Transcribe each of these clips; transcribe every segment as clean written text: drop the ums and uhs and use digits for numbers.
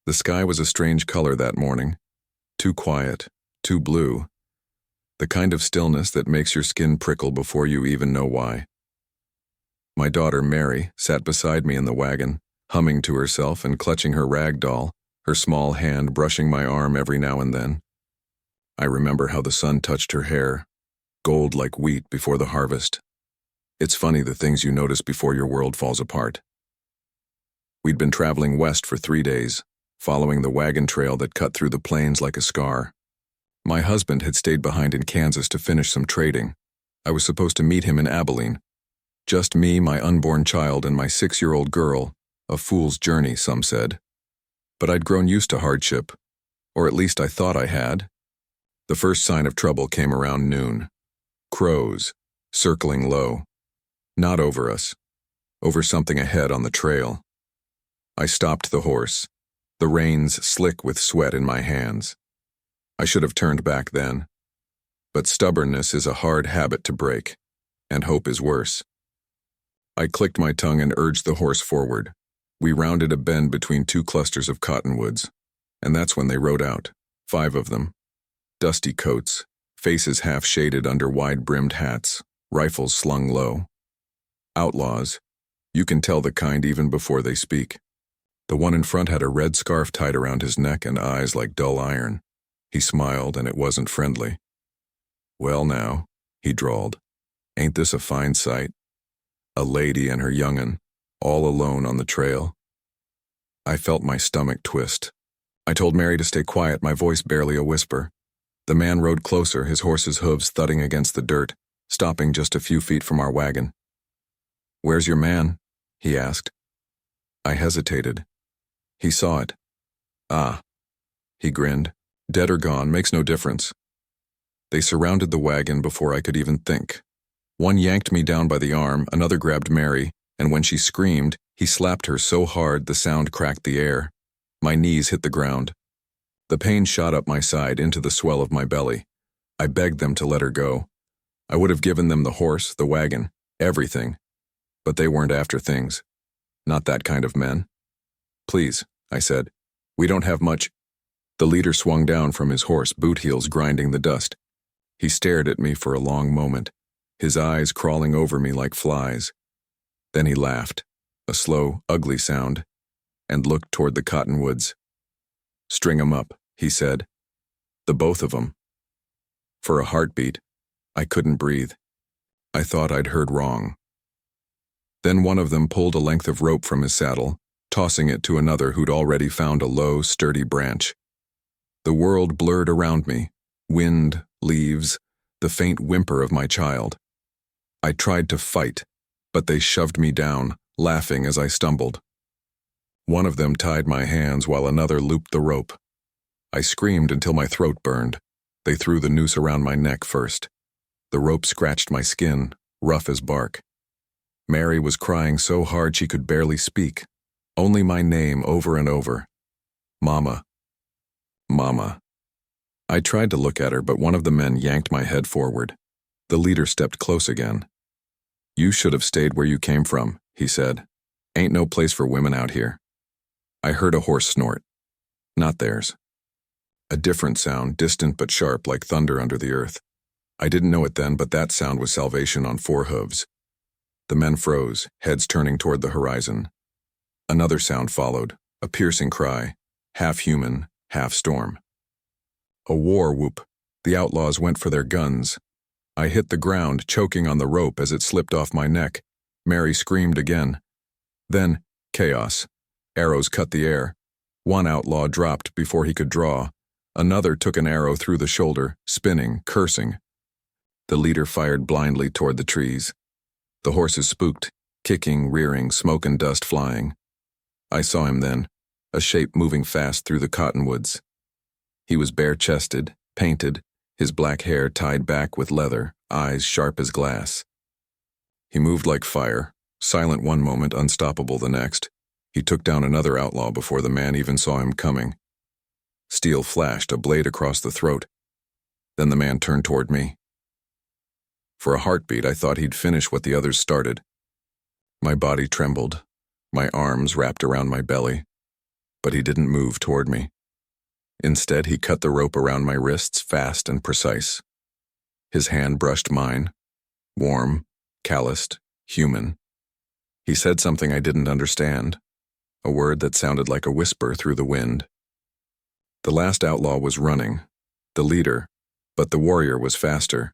The sky was a strange color that morning. Too quiet, too blue. The kind of stillness that makes your skin prickle before you even know why. My daughter, Mary, sat beside me in the wagon, humming to herself and clutching her rag doll, her small hand brushing my arm every now and then. I remember how the sun touched her hair, gold like wheat before the harvest. It's funny the things you notice before your world falls apart. We'd been traveling west for 3 days, following the wagon trail that cut through the plains like a scar. My husband had stayed behind in Kansas to finish some trading. I was supposed to meet him in Abilene. Just me, my unborn child, and my 6-year-old girl. A fool's journey, some said. But I'd grown used to hardship, or at least I thought I had. The first sign of trouble came around noon. Crows, circling low. Not over us, over something ahead on the trail. I stopped the horse, the reins slick with sweat in my hands. I should have turned back then. But stubbornness is a hard habit to break, and hope is worse. I clicked my tongue and urged the horse forward. We rounded a bend between 2 clusters of cottonwoods, and that's when they rode out, 5 of them. Dusty coats, faces half shaded under wide-brimmed hats, rifles slung low. Outlaws. You can tell the kind even before they speak. The one in front had a red scarf tied around his neck and eyes like dull iron. He smiled, and it wasn't friendly. "Well now," he drawled, "ain't this a fine sight? A lady and her young'un, all alone on the trail." I felt my stomach twist. I told Mary to stay quiet, my voice barely a whisper. The man rode closer, his horse's hooves thudding against the dirt, stopping just a few feet from our wagon. "Where's your man?" he asked. I hesitated. He saw it. "Ah," he grinned. "Dead or gone, makes no difference." They surrounded the wagon before I could even think. One yanked me down by the arm, another grabbed Mary, and when she screamed, he slapped her so hard the sound cracked the air. My knees hit the ground. The pain shot up my side into the swell of my belly. I begged them to let her go. I would have given them the horse, the wagon, everything. But they weren't after things. Not that kind of men. "Please," I said. "We don't have much." The leader swung down from his horse, boot heels grinding the dust. He stared at me for a long moment, his eyes crawling over me like flies. Then he laughed, a slow, ugly sound, and looked toward the cottonwoods. "String 'em up," he said. "The both of 'em." For a heartbeat, I couldn't breathe. I thought I'd heard wrong. Then one of them pulled a length of rope from his saddle, tossing it to another who'd already found a low, sturdy branch. The world blurred around me, wind, leaves, the faint whimper of my child. I tried to fight, but they shoved me down, laughing as I stumbled. One of them tied my hands while another looped the rope. I screamed until my throat burned. They threw the noose around my neck first. The rope scratched my skin, rough as bark. Mary was crying so hard she could barely speak, only my name over and over. "Mama. Mama." I tried to look at her, but one of the men yanked my head forward. The leader stepped close again. "You should have stayed where you came from," he said. "Ain't no place for women out here." I heard a horse snort. Not theirs. A different sound, distant but sharp like thunder under the earth. I didn't know it then, but that sound was salvation on 4 hooves. The men froze, heads turning toward the horizon. Another sound followed, a piercing cry, half human, half storm. A war whoop. The outlaws went for their guns. I hit the ground, choking on the rope as it slipped off my neck. Mary screamed again. Then, chaos. Arrows cut the air. One outlaw dropped before he could draw. Another took an arrow through the shoulder, spinning, cursing. The leader fired blindly toward the trees. The horses spooked, kicking, rearing, smoke and dust flying. I saw him then, a shape moving fast through the cottonwoods. He was bare-chested, painted, his black hair tied back with leather, eyes sharp as glass. He moved like fire, silent one moment, unstoppable the next. He took down another outlaw before the man even saw him coming. Steel flashed, a blade across the throat. Then the man turned toward me. For a heartbeat, I thought he'd finish what the others started. My body trembled, my arms wrapped around my belly. but he didn't move toward me. Instead, he cut the rope around my wrists fast and precise. His hand brushed mine, warm, calloused, human. He said something I didn't understand, a word that sounded like a whisper through the wind. The last outlaw was running, the leader, but the warrior was faster.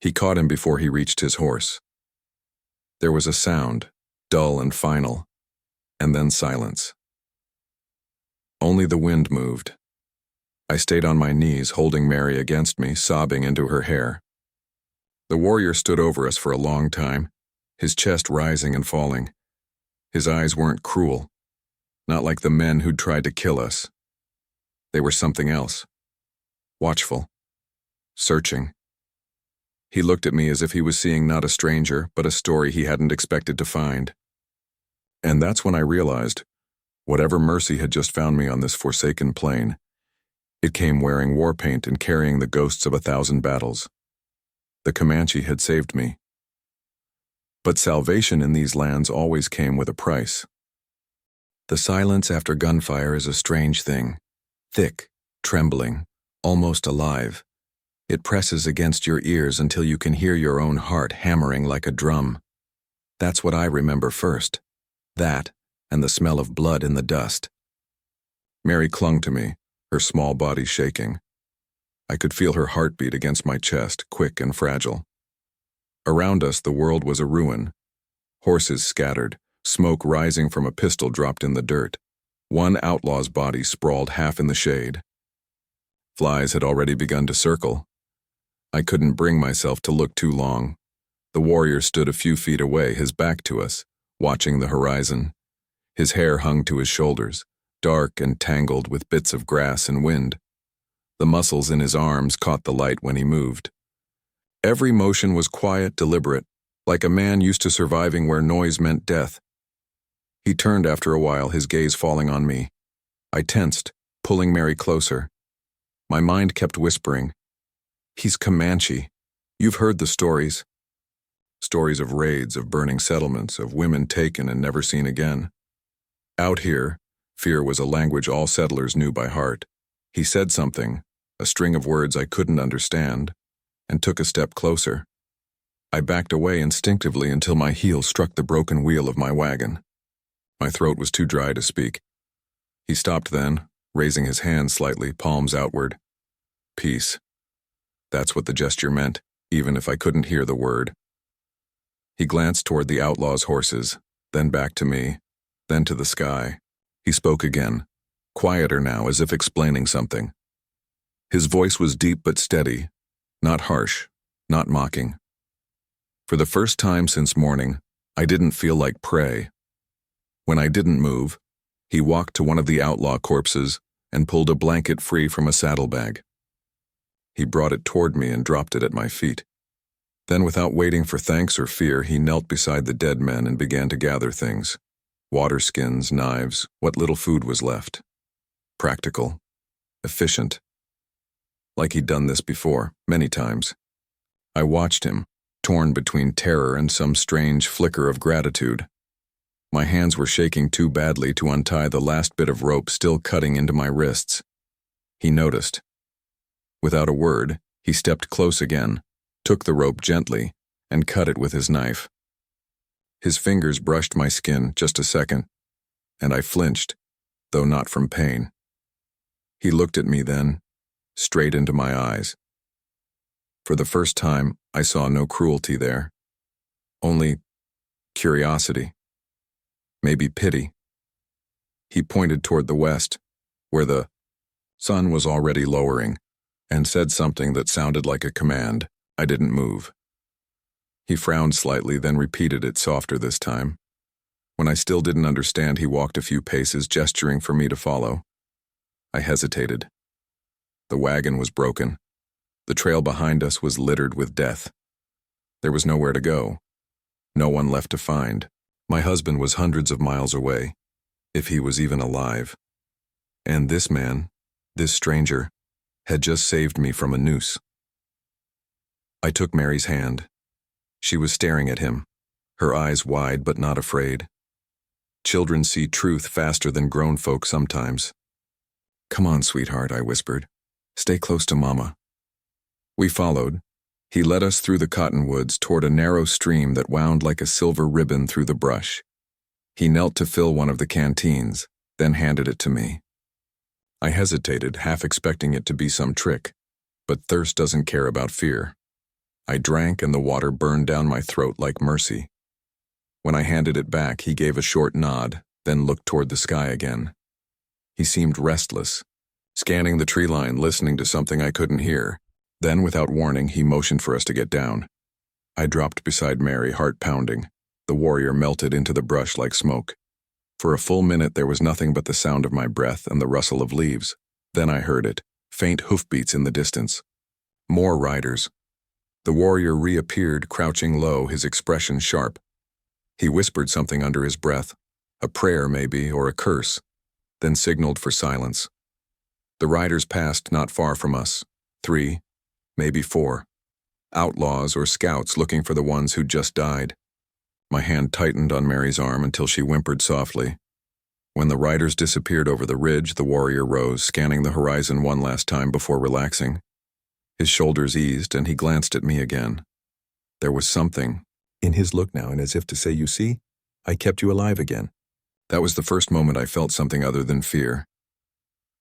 He caught him before he reached his horse. There was a sound, dull and final, and then silence. Only the wind moved. I stayed on my knees, holding Mary against me, sobbing into her hair. The warrior stood over us for a long time, his chest rising and falling. His eyes weren't cruel, not like the men who'd tried to kill us. They were something else. Watchful. Searching. He looked at me as if he was seeing not a stranger, but a story he hadn't expected to find. And that's when I realized, whatever mercy had just found me on this forsaken plain, it came wearing war paint and carrying the ghosts of 1,000 battles. The Comanche had saved me. But salvation in these lands always came with a price. The silence after gunfire is a strange thing. Thick, trembling, almost alive. It presses against your ears until you can hear your own heart hammering like a drum. That's what I remember first. That, and the smell of blood in the dust. Mary clung to me, her small body shaking. I could feel her heartbeat against my chest, quick and fragile. Around us, the world was a ruin. Horses scattered, smoke rising from a pistol dropped in the dirt. One outlaw's body sprawled half in the shade. Flies had already begun to circle. I couldn't bring myself to look too long. The warrior stood a few feet away, his back to us, watching the horizon. His hair hung to his shoulders, dark and tangled with bits of grass and wind. The muscles in his arms caught the light when he moved. Every motion was quiet, deliberate, like a man used to surviving where noise meant death. He turned after a while, his gaze falling on me. I tensed, pulling Mary closer. My mind kept whispering, "He's Comanche. You've heard the stories." Stories of raids, of burning settlements, of women taken and never seen again. Out here, fear was a language all settlers knew by heart. He said something, a string of words I couldn't understand, and took a step closer. I backed away instinctively until my heel struck the broken wheel of my wagon. My throat was too dry to speak. He stopped then, raising his hand slightly, palms outward. Peace. That's what the gesture meant, even if I couldn't hear the word. He glanced toward the outlaw's horses, then back to me, then to the sky. He spoke again, quieter now, as if explaining something. His voice was deep but steady, not harsh, not mocking. For the first time since morning, I didn't feel like prey. When I didn't move, he walked to one of the outlaw corpses and pulled a blanket free from a saddlebag. He brought it toward me and dropped it at my feet. Then, without waiting for thanks or fear, he knelt beside the dead men and began to gather things. Water skins, knives, what little food was left. Practical. Efficient. Like he'd done this before, many times. I watched him, torn between terror and some strange flicker of gratitude. My hands were shaking too badly to untie the last bit of rope still cutting into my wrists. He noticed. Without a word, he stepped close again, took the rope gently, and cut it with his knife. His fingers brushed my skin just a second, and I flinched, though not from pain. He looked at me then, straight into my eyes. For the first time, I saw no cruelty there, only curiosity, maybe pity. He pointed toward the west, where the sun was already lowering, and said something that sounded like a command. I didn't move. He frowned slightly, then repeated it softer this time. When I still didn't understand, he walked a few paces, gesturing for me to follow. I hesitated. The wagon was broken. The trail behind us was littered with death. There was nowhere to go. No one left to find. My husband was hundreds of miles away, if he was even alive. And this man, this stranger, had just saved me from a noose. I took Mary's hand. She was staring at him, her eyes wide but not afraid. Children see truth faster than grown folk sometimes. "Come on, sweetheart," I whispered. "Stay close to Mama." We followed. He led us through the cottonwoods toward a narrow stream that wound like a silver ribbon through the brush. He knelt to fill one of the canteens, then handed it to me. I hesitated, half expecting it to be some trick, but thirst doesn't care about fear. I drank and the water burned down my throat like mercy. When I handed it back, he gave a short nod, then looked toward the sky again. He seemed restless, scanning the tree line, listening to something I couldn't hear. Then, without warning, he motioned for us to get down. I dropped beside Mary, heart pounding. The warrior melted into the brush like smoke. For a full minute there was nothing but the sound of my breath and the rustle of leaves. Then I heard it, faint hoofbeats in the distance. More riders. The warrior reappeared, crouching low, his expression sharp. He whispered something under his breath, a prayer maybe, or a curse, then signaled for silence. The riders passed not far from us, 3, maybe 4. Outlaws or scouts looking for the ones who'd just died. My hand tightened on Mary's arm until she whimpered softly. When the riders disappeared over the ridge, the warrior rose, scanning the horizon one last time before relaxing. His shoulders eased, and he glanced at me again. There was something in his look now, and as if to say, "You see, I kept you alive again." That was the first moment I felt something other than fear.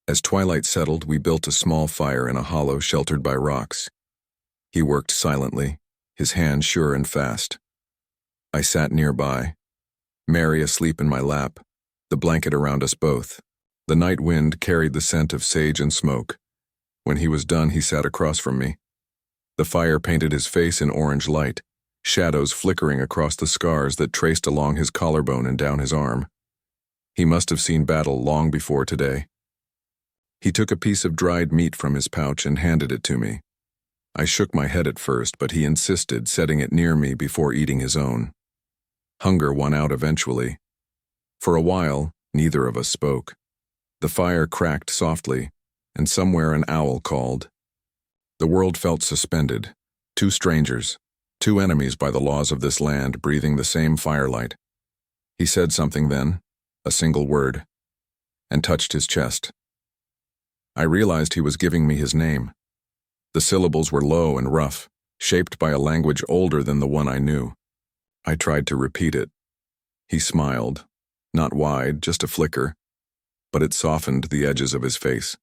As twilight settled, we built a small fire in a hollow sheltered by rocks. He worked silently, his hand sure and fast. I sat nearby, Mary asleep in my lap, the blanket around us both. The night wind carried the scent of sage and smoke. When he was done, he sat across from me. The fire painted his face in orange light, shadows flickering across the scars that traced along his collarbone and down his arm. He must have seen battle long before today. He took a piece of dried meat from his pouch and handed it to me. I shook my head at first, but he insisted, setting it near me before eating his own. Hunger won out eventually. For a while, neither of us spoke. The fire cracked softly, and somewhere an owl called. The world felt suspended. 2 strangers, 2 enemies by the laws of this land, breathing the same firelight. He said something then, a single word, and touched his chest. I realized he was giving me his name. The syllables were low and rough, shaped by a language older than the one I knew. I tried to repeat it. He smiled, not wide, just a flicker, but it softened the edges of his face.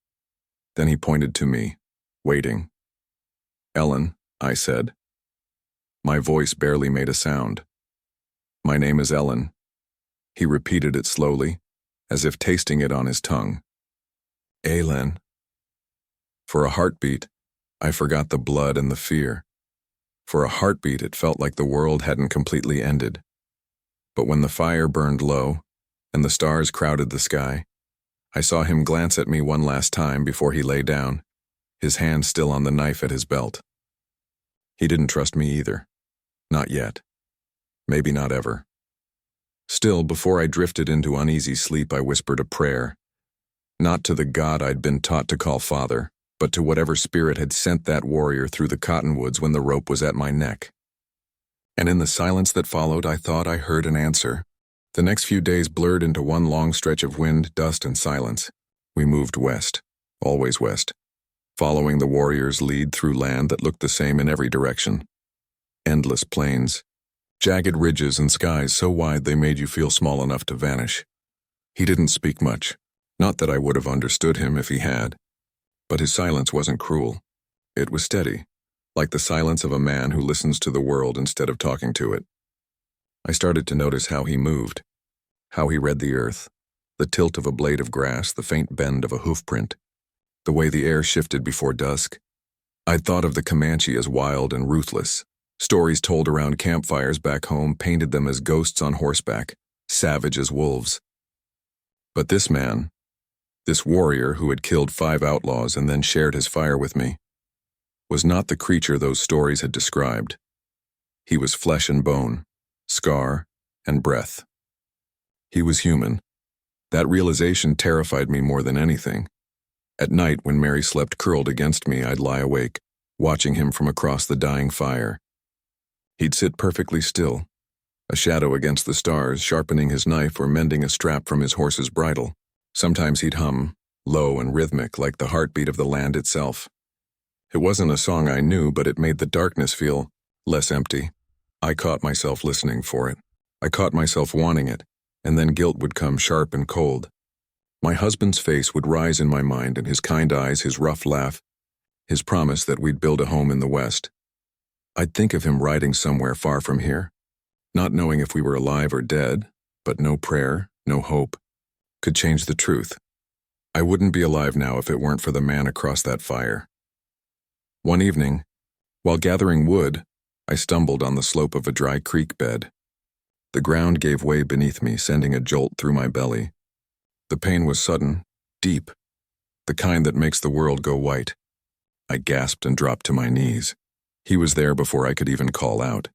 Then he pointed to me, waiting. "Ellen," I said. My voice barely made a sound. "My name is Ellen." He repeated it slowly, as if tasting it on his tongue. "Ellen." For a heartbeat, I forgot the blood and the fear. For a heartbeat, it felt like the world hadn't completely ended. But when the fire burned low, and the stars crowded the sky, I saw him glance at me one last time before he lay down, his hand still on the knife at his belt. He didn't trust me either. Not yet. Maybe not ever. Still, before I drifted into uneasy sleep, I whispered a prayer. Not to the God I'd been taught to call Father, but to whatever spirit had sent that warrior through the cottonwoods when the rope was at my neck. And in the silence that followed, I thought I heard an answer. The next few days blurred into one long stretch of wind, dust, and silence. We moved west, always west, following the warrior's lead through land that looked the same in every direction. Endless plains, jagged ridges and skies so wide they made you feel small enough to vanish. He didn't speak much, not that I would have understood him if he had. But his silence wasn't cruel. It was steady, like the silence of a man who listens to the world instead of talking to it. I started to notice how he moved, how he read the earth, the tilt of a blade of grass, the faint bend of a hoofprint, the way the air shifted before dusk. I'd thought of the Comanche as wild and ruthless. Stories told around campfires back home painted them as ghosts on horseback, savage as wolves. But this man, this warrior who had killed 5 outlaws and then shared his fire with me, was not the creature those stories had described. He was flesh and bone, scar and breath. He was human. That realization terrified me more than anything. At night, when Mary slept curled against me, I'd lie awake, watching him from across the dying fire. He'd sit perfectly still, a shadow against the stars, sharpening his knife or mending a strap from his horse's bridle. Sometimes he'd hum, low and rhythmic like the heartbeat of the land itself. It wasn't a song I knew, but it made the darkness feel less empty. I caught myself listening for it. I caught myself wanting it, and then guilt would come sharp and cold. My husband's face would rise in my mind, and his kind eyes, his rough laugh, his promise that we'd build a home in the West. I'd think of him riding somewhere far from here, not knowing if we were alive or dead, but no prayer, no hope, could change the truth. I wouldn't be alive now if it weren't for the man across that fire. One evening, while gathering wood, I stumbled on the slope of a dry creek bed. The ground gave way beneath me, sending a jolt through my belly. The pain was sudden, deep, the kind that makes the world go white. I gasped and dropped to my knees. He was there before I could even call out.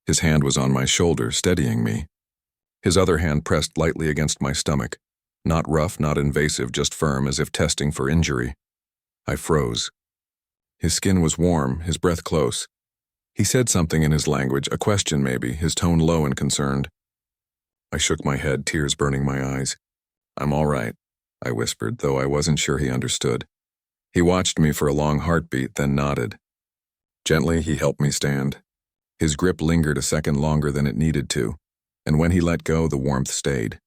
His hand was on my shoulder, steadying me. His other hand pressed lightly against my stomach, not rough, not invasive, just firm, as if testing for injury. I froze. His skin was warm, his breath close. He said something in his language, a question maybe, his tone low and concerned. I shook my head, tears burning my eyes. "I'm all right," I whispered, though I wasn't sure he understood. He watched me for a long heartbeat, then nodded. Gently, he helped me stand. His grip lingered a second longer than it needed to, and when he let go, the warmth stayed.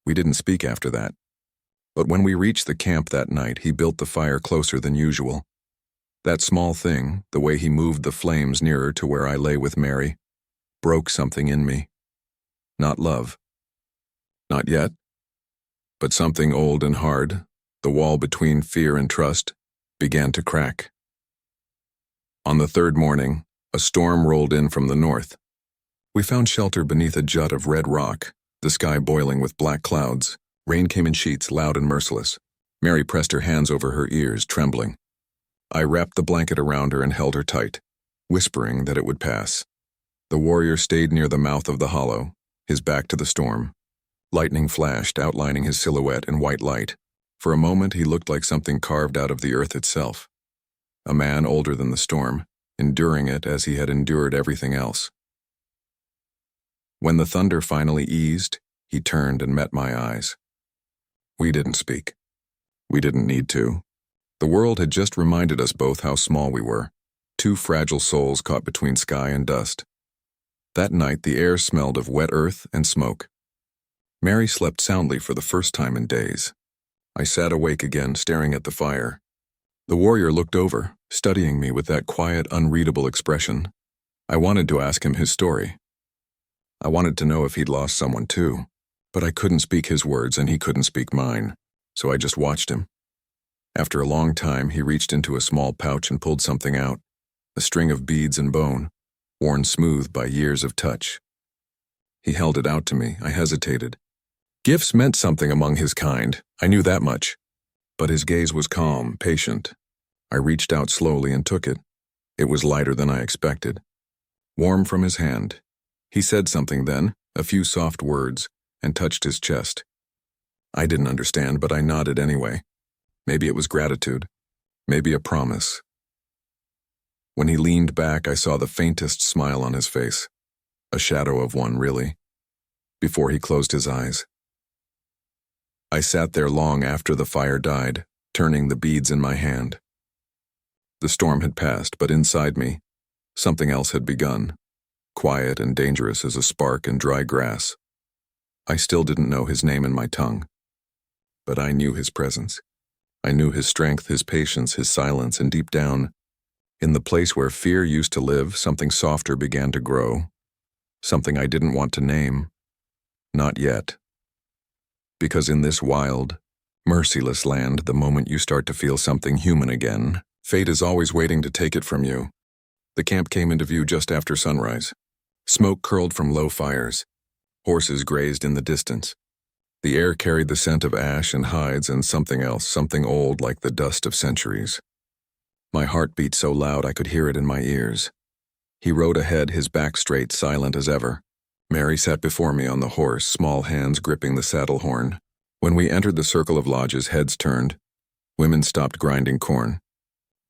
We didn't speak after that. But when we reached the camp that night, he built the fire closer than usual. That small thing, the way he moved the flames nearer to where I lay with Mary, broke something in me. Not love. Not yet. But something old and hard, the wall between fear and trust, began to crack. On the third morning, a storm rolled in from the north. We found shelter beneath a jut of red rock, the sky boiling with black clouds. Rain came in sheets, loud and merciless. Mary pressed her hands over her ears, trembling. I wrapped the blanket around her and held her tight, whispering that it would pass. The warrior stayed near the mouth of the hollow, his back to the storm. Lightning flashed, outlining his silhouette in white light. For a moment, he looked like something carved out of the earth itself. A man older than the storm, enduring it as he had endured everything else. When the thunder finally eased, he turned and met my eyes. We didn't speak. We didn't need to. The world had just reminded us both how small we were, two fragile souls caught between sky and dust. That night, the air smelled of wet earth and smoke. Mary slept soundly for the first time in days. I sat awake again, staring at the fire. The warrior looked over, studying me with that quiet, unreadable expression. I wanted to ask him his story. I wanted to know if he'd lost someone too, but I couldn't speak his words and he couldn't speak mine, so I just watched him. After a long time, he reached into a small pouch and pulled something out, a string of beads and bone, worn smooth by years of touch. He held it out to me. I hesitated. Gifts meant something among his kind, I knew that much. But his gaze was calm, patient. I reached out slowly and took it. It was lighter than I expected. Warm from his hand. He said something then, a few soft words, and touched his chest. I didn't understand, but I nodded anyway. Maybe it was gratitude. Maybe a promise. When he leaned back, I saw the faintest smile on his face. A shadow of one, really. Before he closed his eyes. I sat there long after the fire died, turning the beads in my hand. The storm had passed, but inside me, something else had begun, quiet and dangerous as a spark in dry grass. I still didn't know his name in my tongue, but I knew his presence. I knew his strength, his patience, his silence, and deep down, in the place where fear used to live, something softer began to grow, something I didn't want to name. Not yet. Because in this wild, merciless land, the moment you start to feel something human again, fate is always waiting to take it from you. The camp came into view just after sunrise. Smoke curled from low fires. Horses grazed in the distance. The air carried the scent of ash and hides and something else, something old like the dust of centuries. My heart beat so loud I could hear it in my ears. He rode ahead, his back straight, silent as ever. Mary sat before me on the horse, small hands gripping the saddle horn. When we entered the circle of lodges, heads turned. Women stopped grinding corn.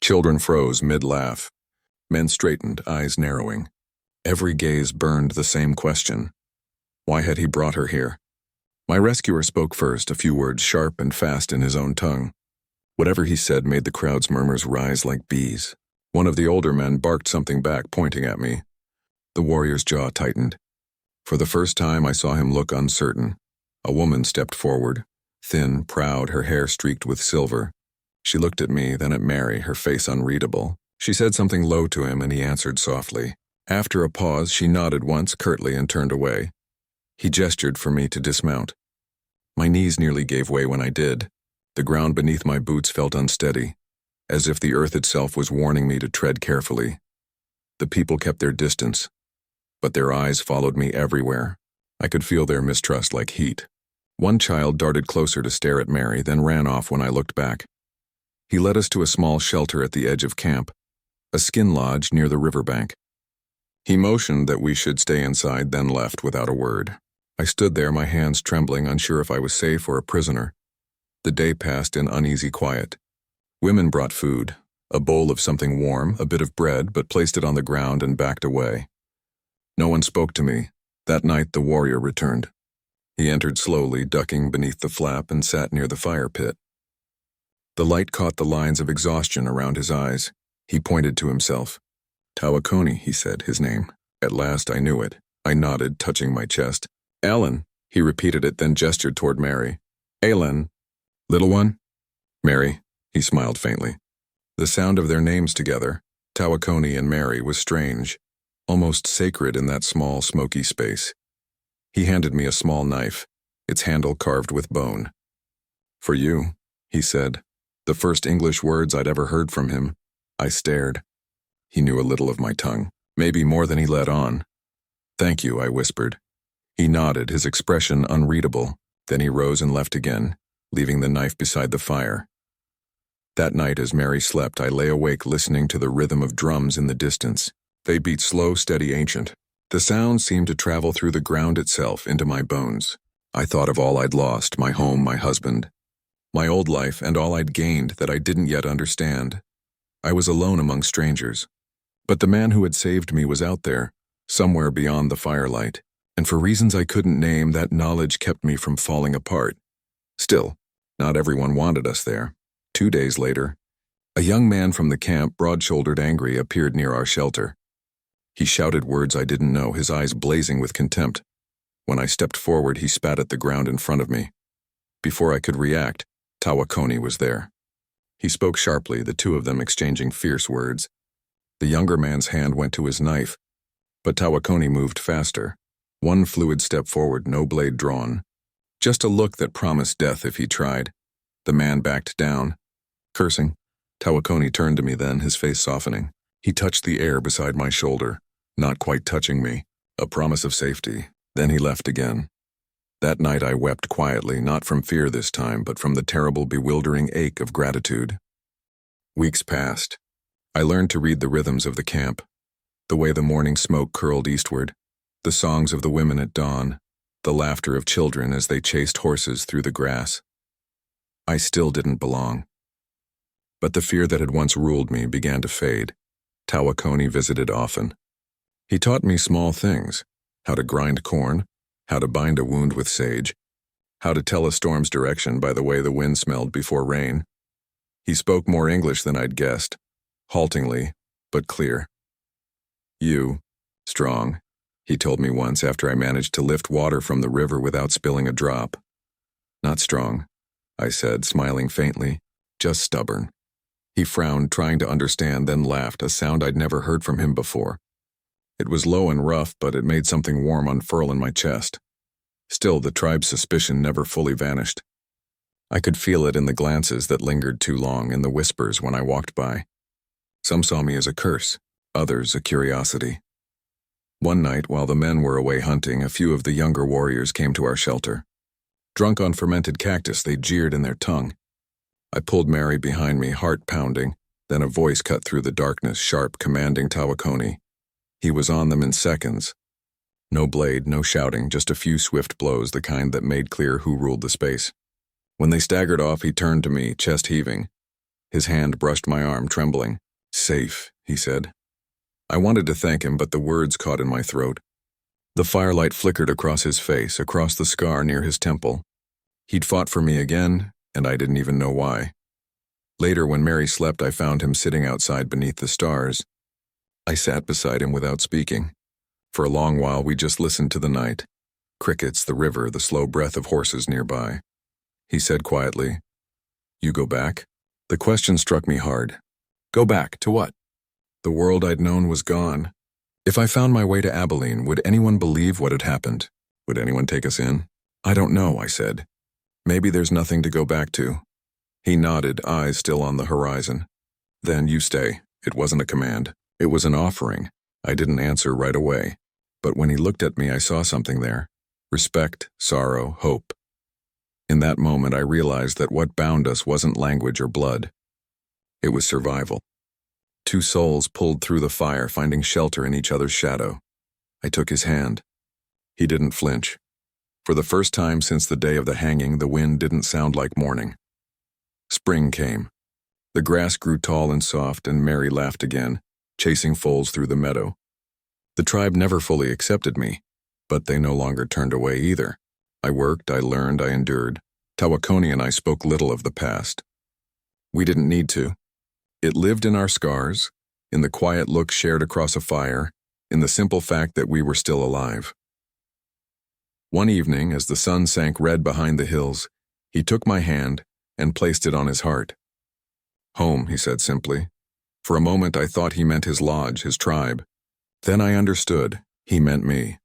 Children froze mid-laugh. Men straightened, eyes narrowing. Every gaze burned the same question. Why had he brought her here? My rescuer spoke first, a few words sharp and fast in his own tongue. Whatever he said made the crowd's murmurs rise like bees. One of the older men barked something back, pointing at me. The warrior's jaw tightened. For the first time, I saw him look uncertain. A woman stepped forward, thin, proud, her hair streaked with silver. She looked at me, then at Mary, her face unreadable. She said something low to him, and he answered softly. After a pause, she nodded once curtly and turned away. He gestured for me to dismount. My knees nearly gave way when I did. The ground beneath my boots felt unsteady, as if the earth itself was warning me to tread carefully. The people kept their distance, but their eyes followed me everywhere. I could feel their mistrust like heat. One child darted closer to stare at Mary, then ran off when I looked back. He led us to a small shelter at the edge of camp, a skin lodge near the riverbank. He motioned that we should stay inside, then left without a word. I stood there, my hands trembling, unsure if I was safe or a prisoner. The day passed in uneasy quiet. Women brought food, a bowl of something warm, a bit of bread, but placed it on the ground and backed away. No one spoke to me. That night the warrior returned. He entered slowly, ducking beneath the flap, and sat near the fire pit. The light caught the lines of exhaustion around his eyes. He pointed to himself. Tawakoni, he said, his name. At last I knew it. I nodded, touching my chest. Ellen, he repeated it, then gestured toward Mary. Ellen. Little one? Mary, he smiled faintly. The sound of their names together, Tawakoni and Mary, was strange, almost sacred in that small, smoky space. He handed me a small knife, its handle carved with bone. For you, he said, the first English words I'd ever heard from him. I stared. He knew a little of my tongue, maybe more than he let on. Thank you, I whispered. He nodded, his expression unreadable. Then he rose and left again, leaving the knife beside the fire. That night, as Mary slept, I lay awake listening to the rhythm of drums in the distance. They beat slow, steady, ancient. The sound seemed to travel through the ground itself into my bones. I thought of all I'd lost, my home, my husband, my old life, and all I'd gained that I didn't yet understand. I was alone among strangers. But the man who had saved me was out there, somewhere beyond the firelight, and for reasons I couldn't name, that knowledge kept me from falling apart. Still, not everyone wanted us there. 2 days later, a young man from the camp, broad-shouldered, angry, appeared near our shelter. He shouted words I didn't know, his eyes blazing with contempt. When I stepped forward, he spat at the ground in front of me. Before I could react, Tawakoni was there. He spoke sharply, the two of them exchanging fierce words. The younger man's hand went to his knife, but Tawakoni moved faster. One fluid step forward, no blade drawn. Just a look that promised death if he tried. The man backed down. Cursing, Tawakoni turned to me then, his face softening. He touched the air beside my shoulder, not quite touching me, a promise of safety. Then he left again. That night I wept quietly, not from fear this time, but from the terrible, bewildering ache of gratitude. Weeks passed. I learned to read the rhythms of the camp, the way the morning smoke curled eastward, the songs of the women at dawn, the laughter of children as they chased horses through the grass. I still didn't belong. But the fear that had once ruled me began to fade. Tawakoni visited often. He taught me small things, how to grind corn, how to bind a wound with sage, how to tell a storm's direction by the way the wind smelled before rain. He spoke more English than I'd guessed, haltingly, but clear. You, strong, he told me once after I managed to lift water from the river without spilling a drop. Not strong, I said, smiling faintly, just stubborn. He frowned, trying to understand, then laughed, a sound I'd never heard from him before. It was low and rough, but it made something warm unfurl in my chest. Still, the tribe's suspicion never fully vanished. I could feel it in the glances that lingered too long, in the whispers when I walked by. Some saw me as a curse, others a curiosity. One night, while the men were away hunting, a few of the younger warriors came to our shelter. Drunk on fermented cactus, they jeered in their tongue. I pulled Mary behind me, heart pounding, then a voice cut through the darkness, sharp, commanding Tawakoni. He was on them in seconds. No blade, no shouting, just a few swift blows, the kind that made clear who ruled the space. When they staggered off, he turned to me, chest heaving. His hand brushed my arm, trembling. Safe, he said. I wanted to thank him, but the words caught in my throat. The firelight flickered across his face, across the scar near his temple. He'd fought for me again, and I didn't even know why. Later, when Mary slept, I found him sitting outside beneath the stars. I sat beside him without speaking. For a long while, we just listened to the night. Crickets, the river, the slow breath of horses nearby. He said quietly, "You go back?" The question struck me hard. Go back to what? The world I'd known was gone. If I found my way to Abilene, would anyone believe what had happened? Would anyone take us in? I don't know, I said. Maybe there's nothing to go back to. He nodded, eyes still on the horizon. Then you stay. It wasn't a command. It was an offering. I didn't answer right away. But when he looked at me, I saw something there. Respect, sorrow, hope. In that moment, I realized that what bound us wasn't language or blood. It was survival. Two souls pulled through the fire, finding shelter in each other's shadow. I took his hand. He didn't flinch. For the first time since the day of the hanging, the wind didn't sound like mourning. Spring came. The grass grew tall and soft, and Mary laughed again, chasing foals through the meadow. The tribe never fully accepted me, but they no longer turned away either. I worked, I learned, I endured. Tawakoni and I spoke little of the past. We didn't need to. It lived in our scars, in the quiet look shared across a fire, in the simple fact that we were still alive. One evening, as the sun sank red behind the hills, he took my hand and placed it on his heart. Home, he said simply. For a moment I thought he meant his lodge, his tribe. Then I understood. He meant me.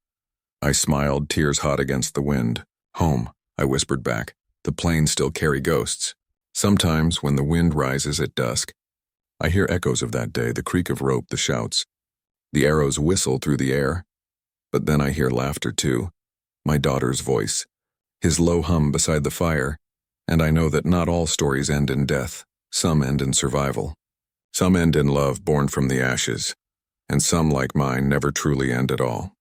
I smiled, tears hot against the wind. Home, I whispered back. The plains still carry ghosts. Sometimes, when the wind rises at dusk, I hear echoes of that day, the creak of rope, the shouts. The arrows whistle through the air. But then I hear laughter too. My daughter's voice. His low hum beside the fire. And I know that not all stories end in death. Some end in survival. Some end in love born from the ashes. And some, like mine, never truly end at all.